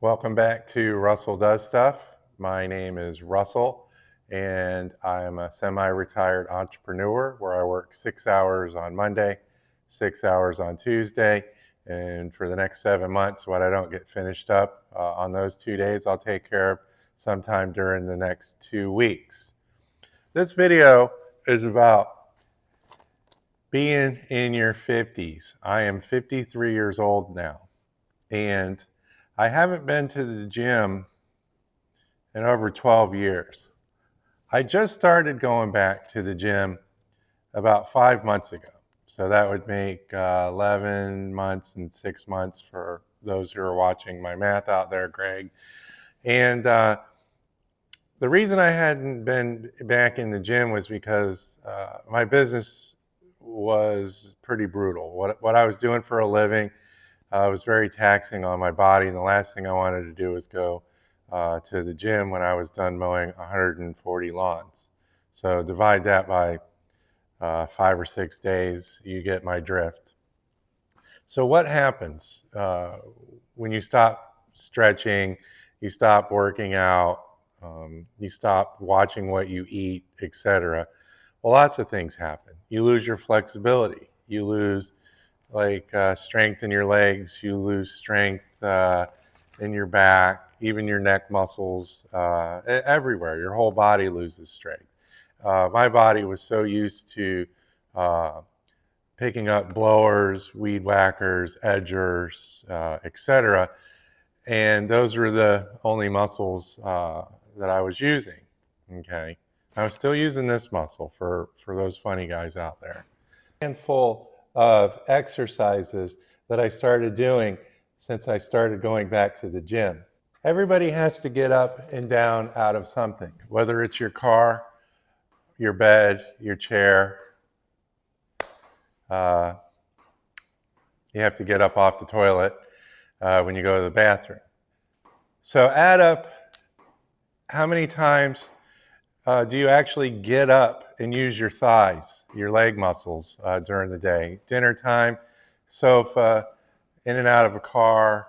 Welcome back to Russell Does Stuff. My name is Russell, and I'm a semi-retired entrepreneur where I work 6 hours on Monday, 6 hours on Tuesday, and for the next 7 months, what I don't get finished up on those 2 days, I'll take care of sometime during the next 2 weeks. This video is about being in your 50s. I am 53 years old now, and I haven't been to the gym in over 12 years. I just started going back to the gym about 5 months ago. So that would make 11 months and 6 months for those who are watching my math out there, Greg. And the reason I hadn't been back in the gym was because my business was pretty brutal. What I was doing for a living was very taxing on my body, and the last thing I wanted to do was go to the gym when I was done mowing 140 lawns. So divide that by 5 or 6 days, you get my drift. So what happens when you stop stretching, you stop working out, you stop watching what you eat, etc.? Well, lots of things happen. You lose your flexibility. You lose strength in your legs. You lose strength in your back, even your neck muscles, everywhere. Your whole body loses strength. My body was so used to picking up blowers, weed whackers, edgers, etc. And those were the only muscles that I was using. Okay, I was still using this muscle for those funny guys out there. Handful of exercises that I started doing since I started going back to the gym. Everybody has to get up and down out of something, whether it's your car, your bed, your chair. You have to get up off the toilet when you go to the bathroom. So add up how many times do you actually get up and use your thighs, your leg muscles during the day? Dinner time, sofa, in and out of a car,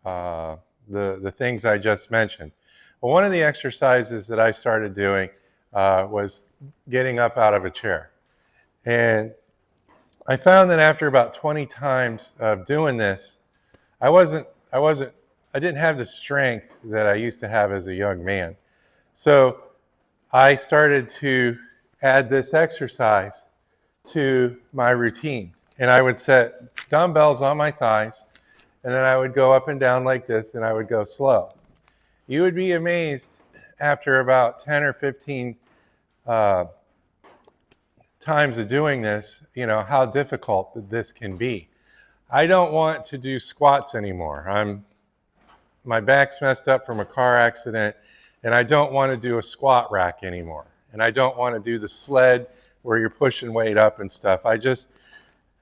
the things I just mentioned. Well, one of the exercises that I started doing was getting up out of a chair. And I found that after about 20 times of doing this, I didn't have the strength that I used to have as a young man. So I started to add this exercise to my routine. And I would set dumbbells on my thighs, and then I would go up and down like this, and I would go slow. You would be amazed after about 10 or 15 times of doing this, how difficult this can be. I don't want to do squats anymore. My back's messed up from a car accident, and I don't want to do a squat rack anymore. And I don't want to do the sled where you're pushing weight up and stuff.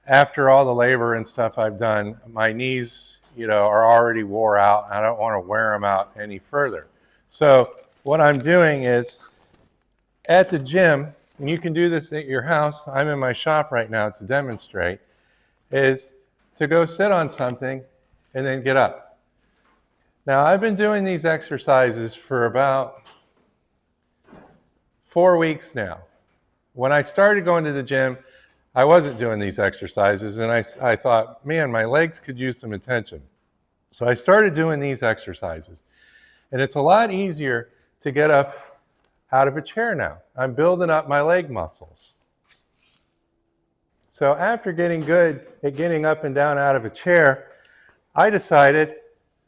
After all the labor and stuff I've done, my knees, are already wore out. I don't want to wear them out any further. So what I'm doing is at the gym, and you can do this at your house, I'm in my shop right now to demonstrate, is to go sit on something and then get up. Now, I've been doing these exercises for about 4 weeks now. When I started going to the gym, I wasn't doing these exercises, and I thought, man, my legs could use some attention. So I started doing these exercises. And it's a lot easier to get up out of a chair now. I'm building up my leg muscles. So after getting good at getting up and down out of a chair, I decided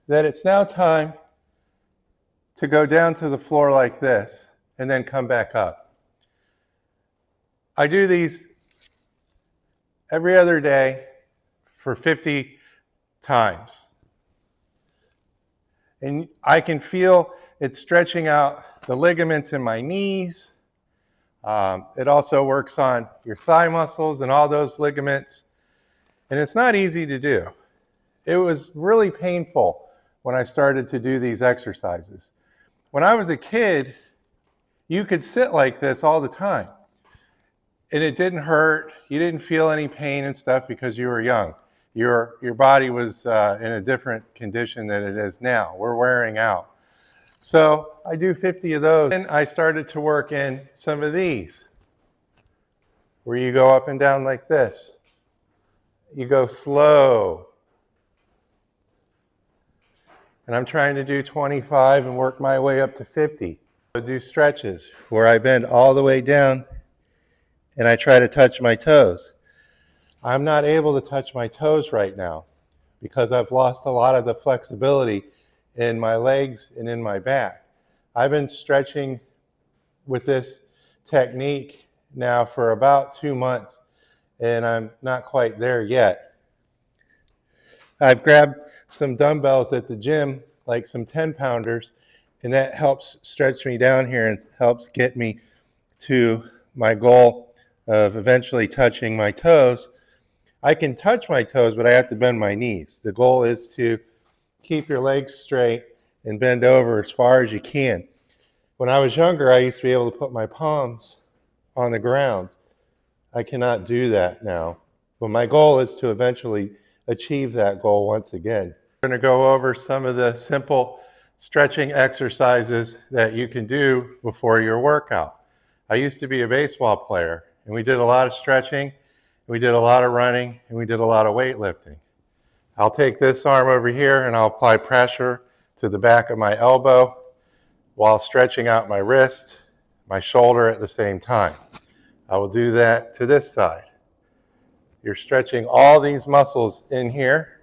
that it's now time to go down to the floor like this and then come back up. I do these every other day for 50 times. And I can feel it stretching out the ligaments in my knees. It also works on your thigh muscles and all those ligaments. And it's not easy to do. It was really painful when I started to do these exercises. When I was a kid, you could sit like this all the time. And it didn't hurt. You didn't feel any pain and stuff because you were young. your body was in a different condition than it is now. We're wearing out. So I do 50 of those. And I started to work in some of these, where you go up and down like this. You go slow. And I'm trying to do 25 and work my way up to 50. I do stretches where I bend all the way down and I try to touch my toes. I'm not able to touch my toes right now because I've lost a lot of the flexibility in my legs and in my back. I've been stretching with this technique now for about 2 months, and I'm not quite there yet. I've grabbed some dumbbells at the gym, like some 10-pounders, and that helps stretch me down here and helps get me to my goal of eventually touching my toes. I can touch my toes, but I have to bend my knees. The goal is to keep your legs straight and bend over as far as you can. When I was younger, I used to be able to put my palms on the ground. I cannot do that now. But my goal is to eventually achieve that goal once again. We're going to go over some of the simple stretching exercises that you can do before your workout. I used to be a baseball player, and we did a lot of stretching, we did a lot of running, and we did a lot of weightlifting. I'll take this arm over here and I'll apply pressure to the back of my elbow while stretching out my wrist, my shoulder at the same time. I will do that to this side. You're stretching all these muscles in here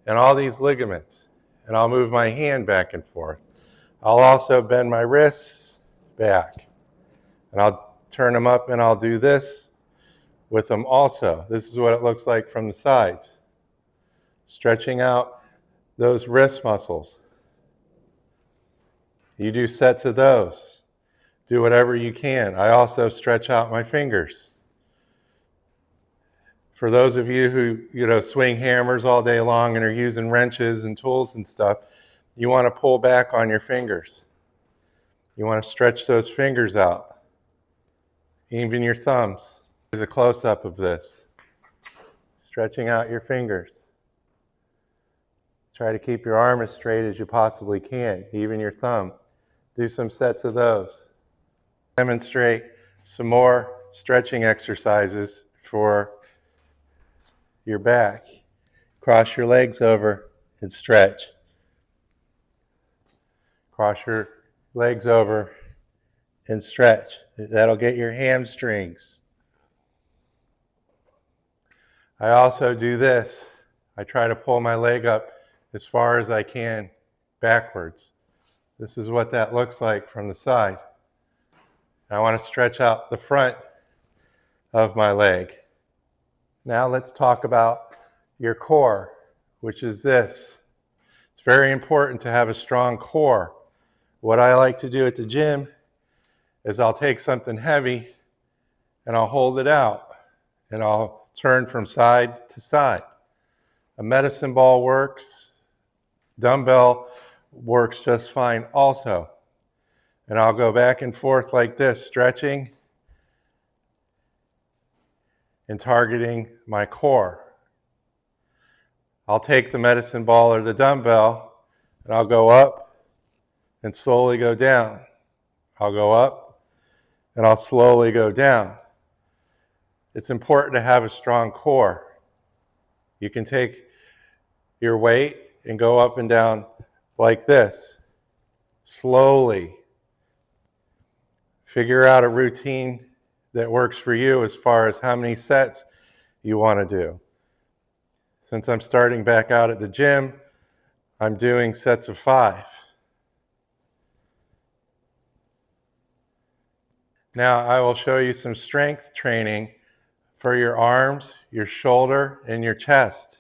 and all these ligaments. And I'll move my hand back and forth. I'll also bend my wrists back. And I'll turn them up and I'll do this with them also. This is what it looks like from the sides. Stretching out those wrist muscles. You do sets of those. Do whatever you can. I also stretch out my fingers. For those of you who swing hammers all day long and are using wrenches and tools and stuff, you want to pull back on your fingers. You want to stretch those fingers out. Even your thumbs. Here's a close-up of this. Stretching out your fingers. Try to keep your arm as straight as you possibly can, even your thumb. Do some sets of those. Demonstrate some more stretching exercises for your back. Cross your legs over and stretch. Cross your legs over and stretch. That'll get your hamstrings. I also do this. I try to pull my leg up as far as I can backwards. This is what that looks like from the side. I want to stretch out the front of my leg. Now let's talk about your core, which is this. It's very important to have a strong core. What I like to do at the gym is I'll take something heavy and I'll hold it out and I'll turn from side to side. A medicine ball works. Dumbbell works just fine also. And I'll go back and forth like this, stretching and targeting my core. I'll take the medicine ball or the dumbbell and I'll go up and slowly go down. I'll go up and I'll slowly go down. It's important to have a strong core. You can take your weight and go up and down like this, slowly. Figure out a routine that works for you as far as how many sets you want to do. Since I'm starting back out at the gym, I'm doing sets of 5. Now I will show you some strength training for your arms, your shoulder, and your chest.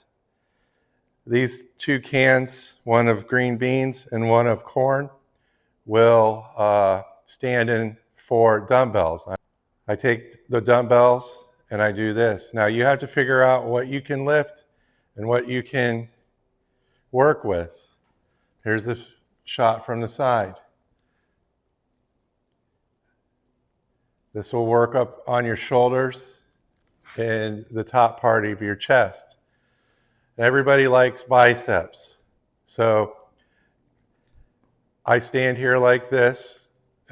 These 2 cans, one of green beans and one of corn, will stand in for dumbbells. I take the dumbbells and I do this. Now you have to figure out what you can lift and what you can work with. Here's a shot from the side. This will work up on your shoulders and the top part of your chest. Everybody likes biceps. So I stand here like this.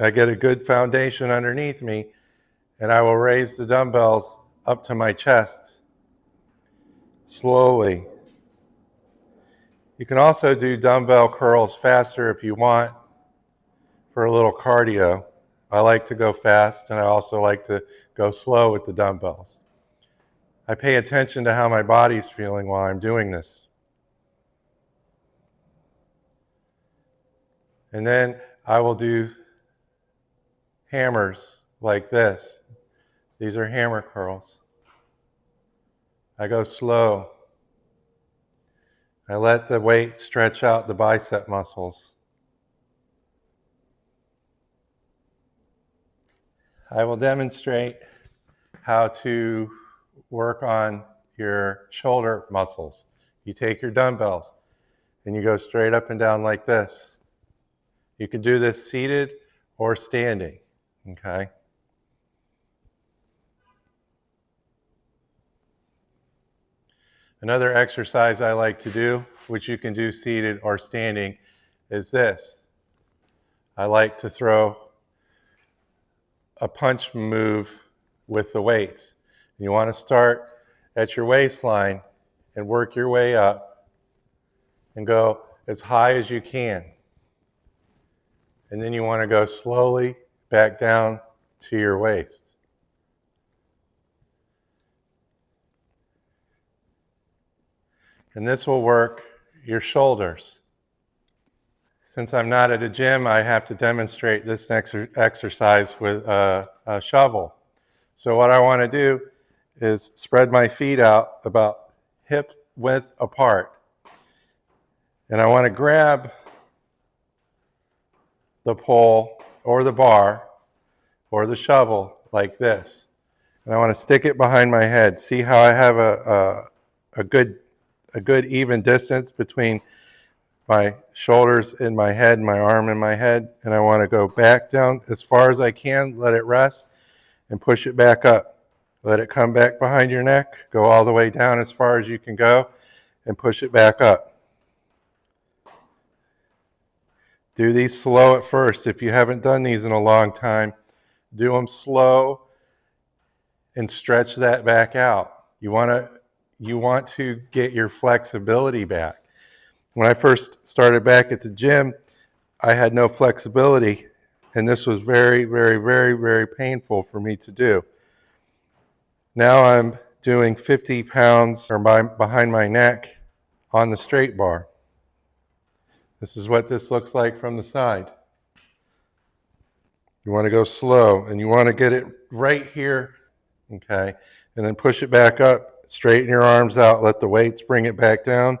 I get a good foundation underneath me, and I will raise the dumbbells up to my chest slowly. You can also do dumbbell curls faster if you want for a little cardio. I like to go fast, and I also like to go slow with the dumbbells. I pay attention to how my body's feeling while I'm doing this. And then I will do hammers like this. These are hammer curls. I go slow. I let the weight stretch out the bicep muscles. I will demonstrate how to work on your shoulder muscles. You take your dumbbells and you go straight up and down like this. You can do this seated or standing, okay? Another exercise I like to do, which you can do seated or standing, is this. I like to throw a punch move with the weights. You want to start at your waistline and work your way up and go as high as you can. And then you want to go slowly back down to your waist. And this will work your shoulders. Since I'm not at a gym, I have to demonstrate this exercise with a shovel. So what I want to do is spread my feet out about hip width apart. And I want to grab the pole or the bar or the shovel like this. And I want to stick it behind my head. See how I have a good even distance between my shoulders and my head, my arm and my head, and I want to go back down as far as I can, let it rest, and push it back up. Let it come back behind your neck, go all the way down as far as you can go, and push it back up. Do these slow at first. If you haven't done these in a long time, do them slow and stretch that back out. You want to get your flexibility back. When I first started back at the gym, I had no flexibility, and this was very, very, very, very painful for me to do. Now I'm doing 50 pounds behind my neck on the straight bar. This is what this looks like from the side. You want to go slow, and you want to get it right here, okay? And then push it back up, straighten your arms out, let the weights bring it back down.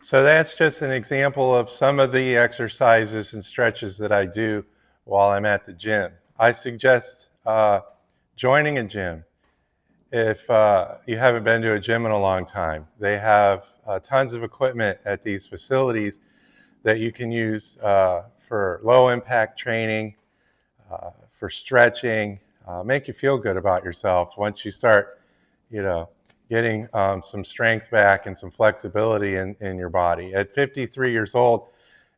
So that's just an example of some of the exercises and stretches that I do while I'm at the gym. I suggest joining a gym if you haven't been to a gym in a long time. They have tons of equipment at these facilities that you can use for low impact training, for stretching, make you feel good about yourself once you start, getting some strength back and some flexibility in your body. At 53 years old,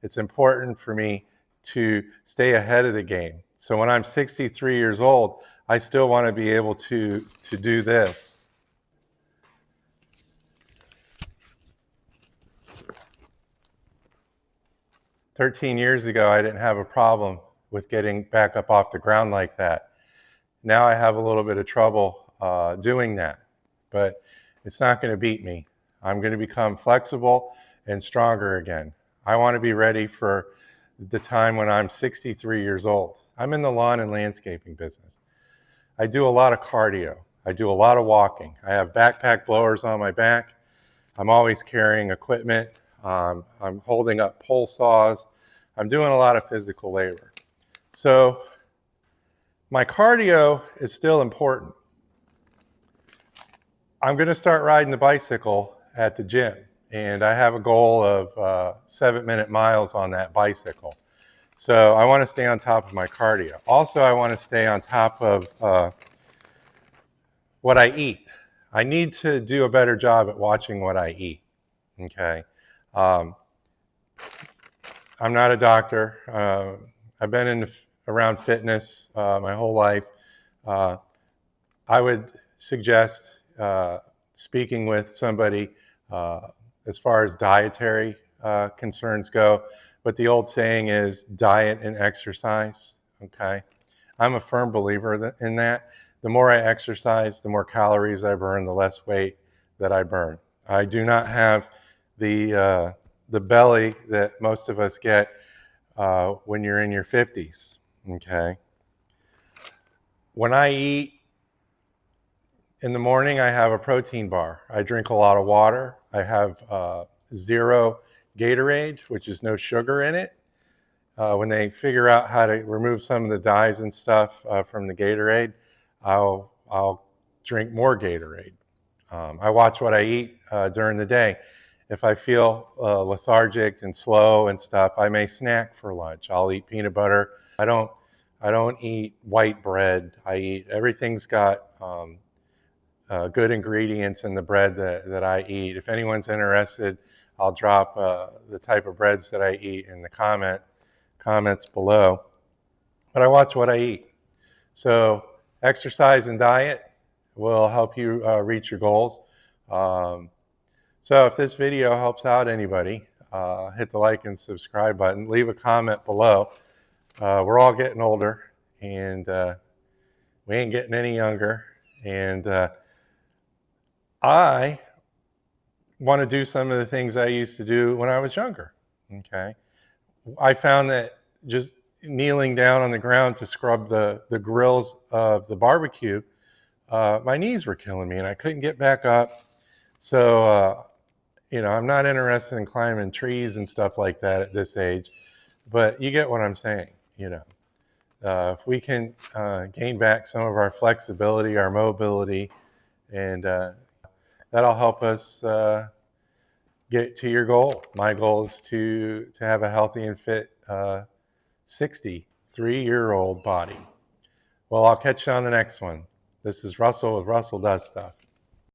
it's important for me to stay ahead of the game. So when I'm 63 years old, I still want to be able to do this. "13 years ago, I didn't have a problem with getting back up off the ground like that. Now I have a little bit of trouble doing that. But it's not going to beat me. I'm going to become flexible and stronger again. I want to be ready for the time when I'm 63 years old. I'm in the lawn and landscaping business. I do a lot of cardio. I do a lot of walking. I have backpack blowers on my back. I'm always carrying equipment. I'm holding up pole saws. I'm doing a lot of physical labor. So my cardio is still important. I'm going to start riding the bicycle at the gym, and I have a goal of 7-minute miles on that bicycle. So I want to stay on top of my cardio. Also, I want to stay on top of what I eat. I need to do a better job at watching what I eat. Okay. I'm not a doctor. I've been around fitness my whole life. I would suggest speaking with somebody as far as dietary concerns go. But the old saying is diet and exercise. Okay. I'm a firm believer in that. The more I exercise, the more calories I burn, the less weight that I burn. I do not have the belly that most of us get when you're in your 50s. Okay. When I eat in the morning, I have a protein bar. I drink a lot of water. I have zero Gatorade, which is no sugar in it. When they figure out how to remove some of the dyes and stuff from the Gatorade, I'll drink more Gatorade. I watch what I eat during the day. If I feel lethargic and slow and stuff, I may snack for lunch. I'll eat peanut butter. I don't eat white bread. I eat everything's got good ingredients in the bread that I eat. If anyone's interested, I'll drop the type of breads that I eat in the comments below. But I watch what I eat. So exercise and diet will help you reach your goals. So if this video helps out anybody, hit the like and subscribe button. Leave a comment below. We're all getting older, and we ain't getting any younger. And I want to do some of the things I used to do when I was younger. Okay. I found that just kneeling down on the ground to scrub the grills of the barbecue, my knees were killing me and I couldn't get back up. So, I'm not interested in climbing trees and stuff like that at this age, but you get what I'm saying. If we can gain back some of our flexibility, our mobility, and that'll help us get to your goal. My goal is to have a healthy and fit 63-year-old body. Well, I'll catch you on the next one. This is Russell with Russell Does Stuff.